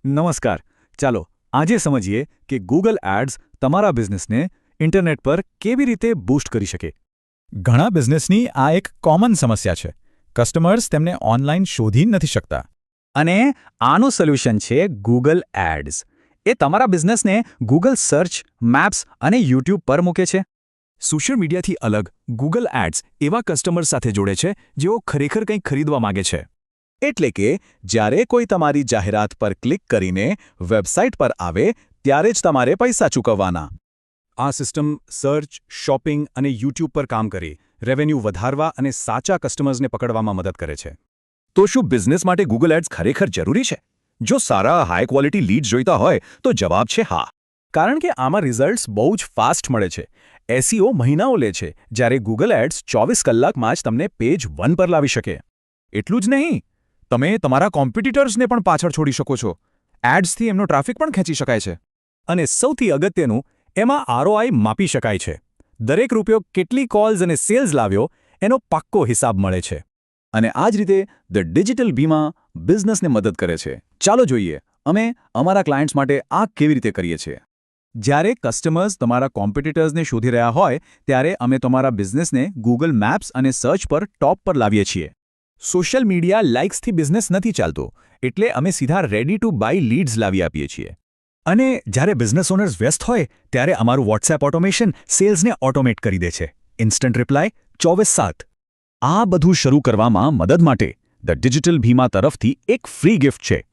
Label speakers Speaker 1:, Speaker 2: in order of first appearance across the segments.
Speaker 1: નમસ્કાર. ચાલો આજે સમજીએ કે ગૂગલ એડ્સ તમારા બિઝનેસને ઇન્ટરનેટ પર કેવી રીતે બૂસ્ટ કરી શકે.
Speaker 2: ઘણા બિઝનેસની આ એક કોમન સમસ્યા છે. કસ્ટમર્સ તેમને ઓનલાઈન શોધી નથી શકતા.
Speaker 1: અને આનું સોલ્યુશન છે ગૂગલ એડ્સ. એ તમારા બિઝનેસને ગૂગલ સર્ચ, મેપ્સ અને યુટ્યુબ પર મૂકે છે.
Speaker 3: સોશિયલ મીડિયાથી અલગ ગૂગલ એડ્સ એવા કસ્ટમર્સ સાથે જોડે છે જેઓ ખરેખર કંઈક ખરીદવા માંગે છે.
Speaker 4: એટલે કે જ્યારે કોઈ તમારી જાહેરાત પર ક્લિક કરીને વેબસાઇટ પર આવે ત્યારે જ તમારે પૈસા ચૂકવવાના.
Speaker 3: આ સિસ્ટમ સર્ચ, શોપિંગ અને યુટ્યુબ પર કામ કરી રેવન્યુ વધારવા અને સાચા કસ્ટમર્સને પકડવામાં મદદ કરે છે.
Speaker 4: તો શું બિઝનેસ માટે ગૂગલ એડ્સ ખરેખર જરૂરી છે? જો સારા હાઈ ક્વોલિટી લીડ્સ જોઈતા હોય તો જવાબ છે હા. કારણ કે આમાં રિઝલ્ટ્સ બહુ જ ફાસ્ટ મળે છે. એસઈઓ મહિનાઓ લે છે, જ્યારે ગૂગલ એડ્સ 24 કલાકમાં જ તમને પેજ 1 પર લાવી શકે.
Speaker 3: એટલું જ નહીં, તમે તમારા કોમ્પિટિટર્સને પણ પાછળ છોડી શકો છો. એડ્સથી એમનો ટ્રાફિક પણ ખેંચી શકાય છે.
Speaker 1: અને સૌથી અગત્યનું, એમાં આરઓઆઈ માપી શકાય છે. દરેક રૂપિયો કેટલી કોલ્સ અને સેલ્સ લાવ્યો એનો પાક્કો હિસાબ મળે છે.
Speaker 4: અને આ જ રીતે ધ ડિજિટલ બીમા બિઝનેસને મદદ કરે છે. ચાલો જોઈએ અમે અમારા ક્લાયન્ટ્સ માટે આ કેવી રીતે કરીએ છીએ.
Speaker 1: જ્યારે કસ્ટમર્સ તમારા કોમ્પિટિટર્સને શોધી રહ્યા હોય ત્યારે અમે તમારા બિઝનેસને ગૂગલ મેપ્સ અને સર્ચ પર ટોપ પર લાવીએ છીએ. સોશિયલ મીડિયા લાઇક્સથી બિઝનેસ નથી ચાલતો, એટલે અમે સીધા રેડી ટુ બાય લીડ્સ લાવી આપીએ છીએ.
Speaker 2: અને જ્યારે બિઝનેસ ઓનર્સ વ્યસ્ત હોય ત્યારે અમારું વોટ્સએપ ઓટોમેશન સેલ્સને ઓટોમેટ કરી દે છે. Instant reply 24/7.
Speaker 4: આ બધું શરૂ કરવામાં મદદ માટે ધ ડિજિટલ બીમા તરફથી એક ફ્રી ગિફ્ટ છે,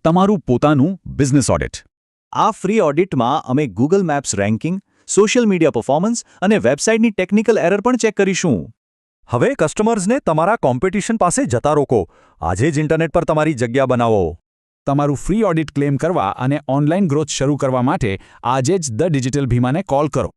Speaker 4: તમારું પોતાનું બિઝનેસ ઓડિટ. આ ફ્રી ઓડિટમાં અમે Google maps ranking, social media performance અને વેબસાઇટની ટેકનિકલ એરર પણ ચેક કરીશું.
Speaker 5: હવે કસ્ટમર્સને તમારા કોમ્પિટિશન પાસે જતા રોકો. આજે જ ઇન્ટરનેટ પર તમારી જગ્યા બનાવો.
Speaker 1: તમારું ફ્રી ઓડિટ ક્લેમ કરવા અને ઓનલાઈન ગ્રોથ શરૂ કરવા માટે આજે જ ધ ડિજિટલ બીમાને કોલ કરો.